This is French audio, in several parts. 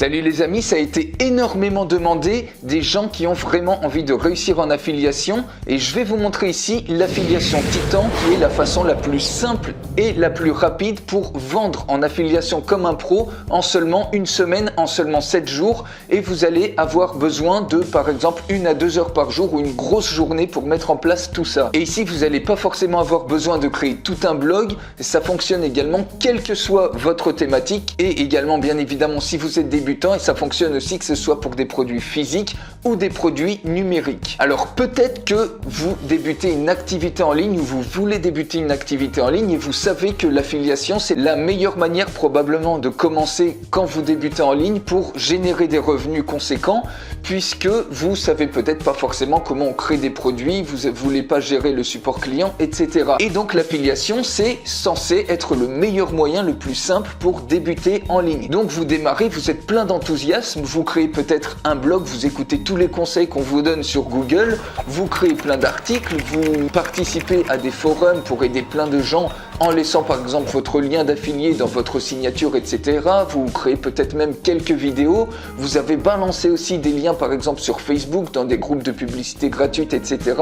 Salut les amis, ça a été énormément demandé des gens qui ont vraiment envie de réussir en affiliation et je vais vous montrer ici l'affiliation Titan qui est la façon la plus simple et la plus rapide pour vendre en affiliation comme un pro en seulement une semaine, en seulement 7 jours et vous allez avoir besoin de par exemple 1 à 2 heures par jour ou une grosse journée pour mettre en place tout ça. Et ici vous n'allez pas forcément avoir besoin de créer tout un blog, ça fonctionne également quelle que soit votre thématique et également bien évidemment si vous êtes débutant et ça fonctionne aussi que ce soit pour des produits physiques ou des produits numériques. Alors peut-être que vous débutez une activité en ligne ou vous voulez débuter une activité en ligne et vous savez que l'affiliation c'est la meilleure manière probablement de commencer quand vous débutez en ligne pour générer des revenus conséquents puisque vous savez peut-être pas forcément comment on crée des produits, vous ne voulez pas gérer le support client, etc. Et donc l'affiliation c'est censé être le meilleur moyen, le plus simple pour débuter en ligne. Donc vous démarrez, vous êtes plein d'enthousiasme, vous créez peut-être un blog, vous écoutez tous les conseils qu'on vous donne sur Google, vous créez plein d'articles, vous participez à des forums pour aider plein de gens en laissant par exemple votre lien d'affilié dans votre signature, etc. Vous créez peut-être même quelques vidéos, vous avez balancé aussi des liens par exemple sur Facebook dans des groupes de publicité gratuite, etc.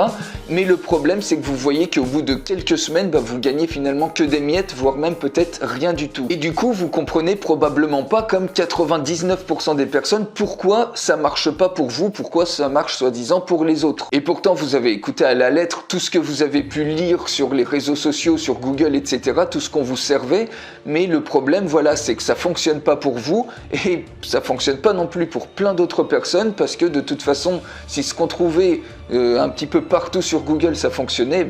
Mais le problème c'est que vous voyez qu'au bout de quelques semaines, vous gagnez finalement que des miettes, voire même peut-être rien du tout. Et du coup, vous comprenez probablement pas, comme 99% des personnes, pourquoi ça marche pas pour vous, pourquoi ça marche soi-disant pour les autres. Et pourtant, vous avez écouté à la lettre tout ce que vous avez pu lire sur les réseaux sociaux, sur Google, etc., tout ce qu'on vous servait, mais le problème, voilà, c'est que ça fonctionne pas pour vous et ça fonctionne pas non plus pour plein d'autres personnes parce que de toute façon, si ce qu'on trouvait un petit peu partout sur Google, ça fonctionnait,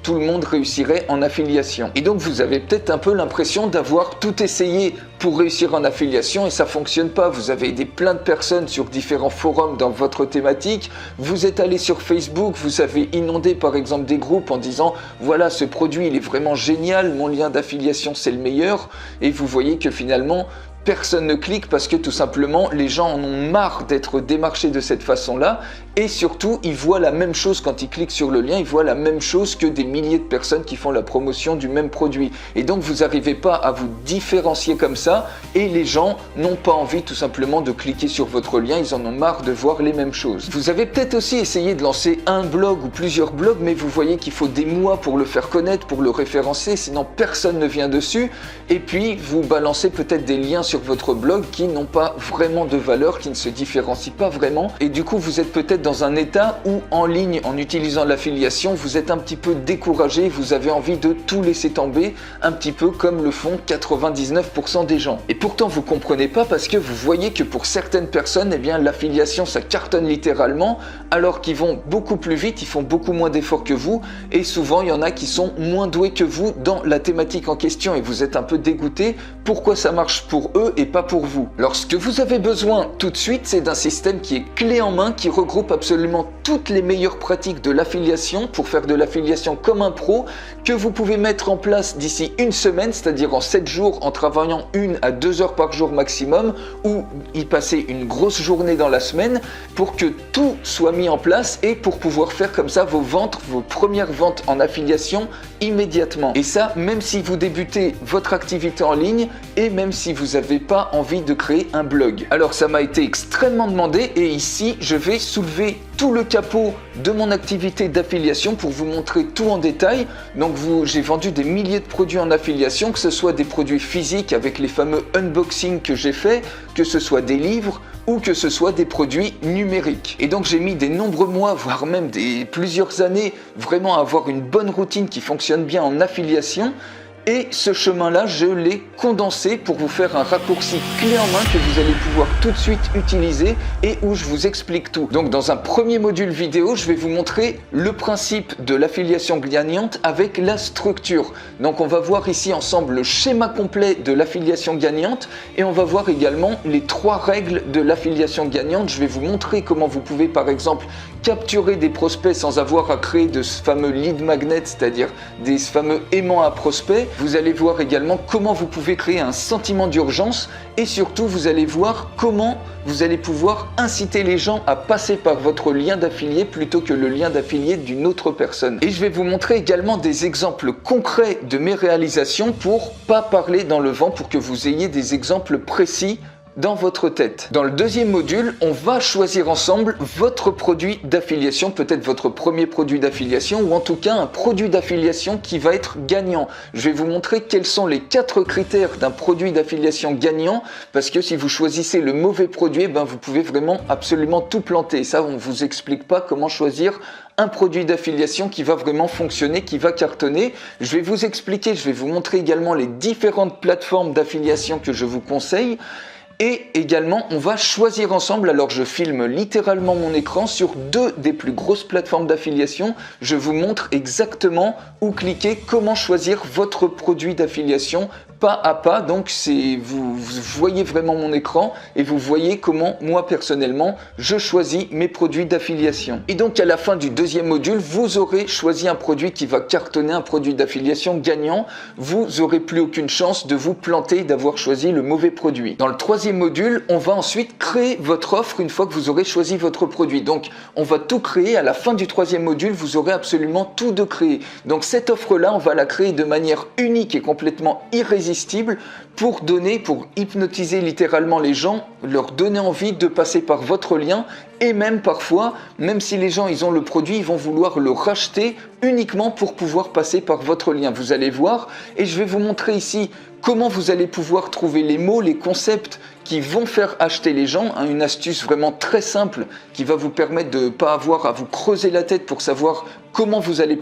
tout le monde réussirait en affiliation. Et donc vous avez peut-être un peu l'impression d'avoir tout essayé pour réussir en affiliation et ça fonctionne pas. Vous avez aidé plein de personnes sur différents forums dans votre thématique, vous êtes allé sur Facebook, vous avez inondé par exemple des groupes en disant voilà ce produit il est vraiment génial, mon lien d'affiliation c'est le meilleur et vous voyez que finalement personne ne clique parce que tout simplement les gens en ont marre d'être démarchés de cette façon-là et surtout ils voient la même chose quand ils cliquent sur le lien, ils voient la même chose que des milliers de personnes qui font la promotion du même produit et donc vous n'arrivez pas à vous différencier comme ça et les gens n'ont pas envie tout simplement de cliquer sur votre lien, ils en ont marre de voir les mêmes choses. Vous avez peut-être aussi essayé de lancer un blog ou plusieurs blogs mais vous voyez qu'il faut des mois pour le faire connaître, pour le référencer, sinon personne ne vient dessus et puis vous balancez peut-être des liens sur votre blog qui n'ont pas vraiment de valeur, qui ne se différencient pas vraiment et du coup vous êtes peut-être dans un état où en ligne, en utilisant l'affiliation, vous êtes un petit peu découragé, vous avez envie de tout laisser tomber, un petit peu comme le font 99% des gens. Et pourtant vous comprenez pas parce que vous voyez que pour certaines personnes, eh bien l'affiliation ça cartonne littéralement, alors qu'ils vont beaucoup plus vite, ils font beaucoup moins d'efforts que vous et souvent il y en a qui sont moins doués que vous dans la thématique en question et vous êtes un peu dégoûté. Pourquoi ça marche pour eux et pas pour vous? Alors ce que vous avez besoin tout de suite, c'est d'un système qui est clé en main, qui regroupe absolument toutes les meilleures pratiques de l'affiliation pour faire de l'affiliation comme un pro, que vous pouvez mettre en place d'ici une semaine, c'est-à-dire en 7 jours en travaillant 1 à 2 heures par jour maximum ou y passer une grosse journée dans la semaine pour que tout soit mis en place et pour pouvoir faire comme ça vos ventes, vos premières ventes en affiliation immédiatement. Et ça, même si vous débutez votre activité en ligne et même si vous n'avez pas envie de créer un blog. Alors ça m'a été extrêmement demandé et ici je vais soulever tout le capot de mon activité d'affiliation pour vous montrer tout en détail. Donc j'ai vendu des milliers de produits en affiliation, que ce soit des produits physiques avec les fameux unboxings que j'ai fait, que ce soit des livres ou que ce soit des produits numériques. Et donc j'ai mis des nombreux mois, voire même plusieurs années, vraiment à avoir une bonne routine qui fonctionne bien en affiliation. Et ce chemin-là, je l'ai condensé pour vous faire un raccourci clé en main que vous allez pouvoir tout de suite utiliser et où je vous explique tout. Donc dans un premier module vidéo, je vais vous montrer le principe de l'affiliation gagnante avec la structure. Donc on va voir ici ensemble le schéma complet de l'affiliation gagnante et on va voir également les 3 règles de l'affiliation gagnante. Je vais vous montrer comment vous pouvez par exemple capturer des prospects sans avoir à créer de ce fameux lead magnet, c'est-à-dire des fameux aimants à prospects. Vous allez voir également comment vous pouvez créer un sentiment d'urgence et surtout vous allez voir comment vous allez pouvoir inciter les gens à passer par votre lien d'affilié plutôt que le lien d'affilié d'une autre personne. Et je vais vous montrer également des exemples concrets de mes réalisations pour pas parler dans le vent, pour que vous ayez des exemples précis dans votre tête. Dans le deuxième module, on va choisir ensemble votre produit d'affiliation, peut-être votre premier produit d'affiliation ou en tout cas un produit d'affiliation qui va être gagnant. Je vais vous montrer quels sont les 4 critères d'un produit d'affiliation gagnant parce que si vous choisissez le mauvais produit, vous pouvez vraiment absolument tout planter. Et ça, on ne vous explique pas comment choisir un produit d'affiliation qui va vraiment fonctionner, qui va cartonner. Je vais vous expliquer, je vais vous montrer également les différentes plateformes d'affiliation que je vous conseille. Et également, on va choisir ensemble, alors je filme littéralement mon écran sur 2 des plus grosses plateformes d'affiliation. Je vous montre exactement où cliquer, comment choisir votre produit d'affiliation pas à pas. Donc vous voyez vraiment mon écran et vous voyez comment moi personnellement je choisis mes produits d'affiliation. Et donc à la fin du deuxième module, vous aurez choisi un produit qui va cartonner, un produit d'affiliation gagnant. Vous n'aurez plus aucune chance de vous planter, d'avoir choisi le mauvais produit. Dans le troisième module, on va ensuite créer votre offre une fois que vous aurez choisi votre produit. Donc on va tout créer. À la fin du troisième module, vous aurez absolument tout de créer. Donc cette offre-là, on va la créer de manière unique et complètement irrésistible pour hypnotiser littéralement les gens, leur donner envie de passer par votre lien et même parfois, même si les gens ils ont le produit, ils vont vouloir le racheter uniquement pour pouvoir passer par votre lien. Vous allez voir et je vais vous montrer ici comment vous allez pouvoir trouver les mots, les concepts qui vont faire acheter les gens. Une astuce vraiment très simple qui va vous permettre de ne pas avoir à vous creuser la tête pour savoir comment vous allez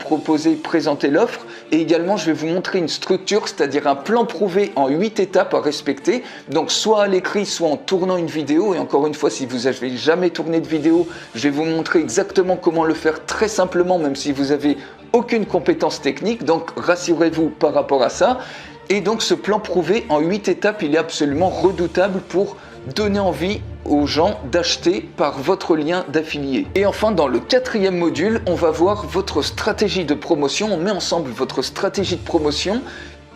présenter l'offre. Et également, je vais vous montrer une structure, c'est-à-dire un plan prouvé en 8 étapes à respecter. Donc, soit à l'écrit, soit en tournant une vidéo. Et encore une fois, si vous n'avez jamais tourné de vidéo, je vais vous montrer exactement comment le faire très simplement, même si vous n'avez aucune compétence technique. Donc, rassurez-vous par rapport à ça. Et donc ce plan prouvé en 8 étapes, il est absolument redoutable pour donner envie aux gens d'acheter par votre lien d'affilié. Et enfin, dans le 4e module, on va voir votre stratégie de promotion. On met ensemble votre stratégie de promotion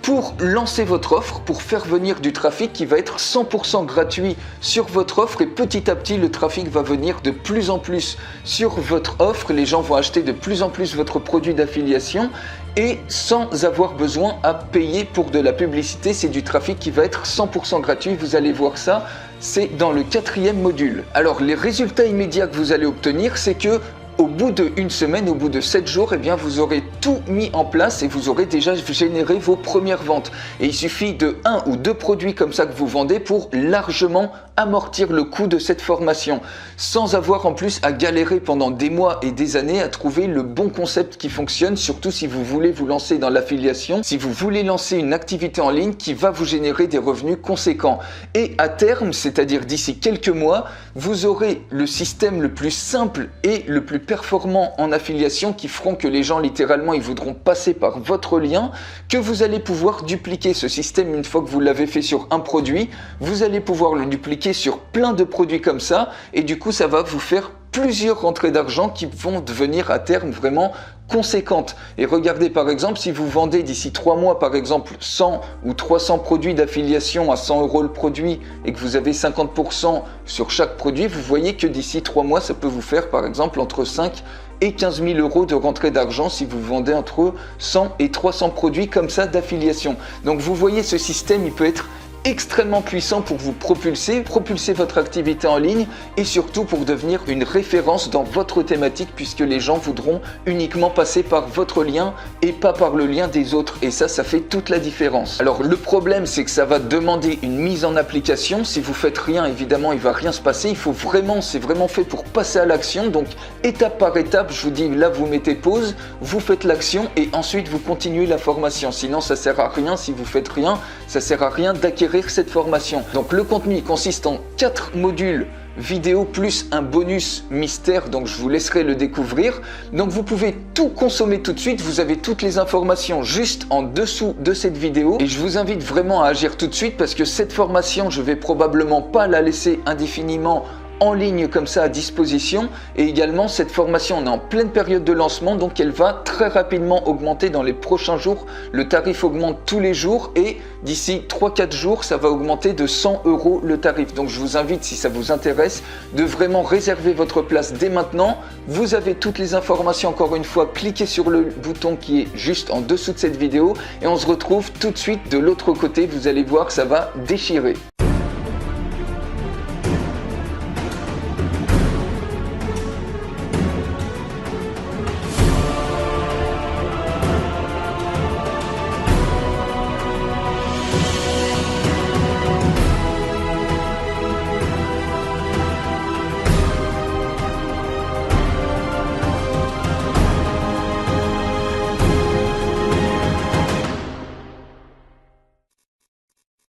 pour lancer votre offre, pour faire venir du trafic qui va être 100% gratuit sur votre offre et petit à petit le trafic va venir de plus en plus sur votre offre, les gens vont acheter de plus en plus votre produit d'affiliation et sans avoir besoin à payer pour de la publicité, c'est du trafic qui va être 100% gratuit, vous allez voir ça, c'est dans le 4e module. Alors les résultats immédiats que vous allez obtenir, c'est que au bout d'une semaine, au bout de 7 jours, eh bien, vous aurez tout mis en place et vous aurez déjà généré vos premières ventes. Et il suffit de 1 ou 2 produits comme ça que vous vendez pour largement amortir le coût de cette formation, sans avoir en plus à galérer pendant des mois et des années à trouver le bon concept qui fonctionne, surtout si vous voulez vous lancer dans l'affiliation, si vous voulez lancer une activité en ligne qui va vous générer des revenus conséquents. Et à terme, c'est-à-dire d'ici quelques mois, vous aurez le système le plus simple et le plus performants en affiliation qui feront que les gens littéralement ils voudront passer par votre lien, que vous allez pouvoir dupliquer ce système une fois que vous l'avez fait sur un produit, vous allez pouvoir le dupliquer sur plein de produits comme ça et du coup ça va vous faire plusieurs rentrées d'argent qui vont devenir à terme vraiment conséquentes. Et regardez par exemple, si vous vendez d'ici 3 mois par exemple 100 ou 300 produits d'affiliation à 100 € le produit et que vous avez 50% sur chaque produit, vous voyez que d'ici 3 mois ça peut vous faire par exemple entre 5 et 15 000 € de rentrée d'argent si vous vendez entre 100 et 300 produits comme ça d'affiliation. Donc vous voyez ce système il peut être extrêmement puissant pour vous propulser votre activité en ligne et surtout pour devenir une référence dans votre thématique puisque les gens voudront uniquement passer par votre lien et pas par le lien des autres et ça fait toute la différence. Alors le problème c'est que ça va demander une mise en application. Si vous faites rien, évidemment il va rien se passer. Il faut vraiment, c'est vraiment fait pour passer à l'action. Donc étape par étape, je vous dis là vous mettez pause, vous faites l'action et ensuite vous continuez la formation. Sinon ça sert à rien, si vous faites rien, ça sert à rien d'acquérir cette formation. Donc le contenu consiste en 4 modules vidéo plus un bonus mystère, donc je vous laisserai le découvrir. Donc vous pouvez tout consommer tout de suite, vous avez toutes les informations juste en dessous de cette vidéo et je vous invite vraiment à agir tout de suite parce que cette formation je vais probablement pas la laisser indéfiniment en ligne comme ça à disposition et également cette formation on est en pleine période de lancement donc elle va très rapidement augmenter dans les prochains jours. Le tarif augmente tous les jours et d'ici 3-4 jours ça va augmenter de 100 € le tarif. Donc je vous invite si ça vous intéresse de vraiment réserver votre place dès maintenant. Vous avez toutes les informations encore une fois, cliquez sur le bouton qui est juste en dessous de cette vidéo et on se retrouve tout de suite de l'autre côté. Vous allez voir ça va déchirer.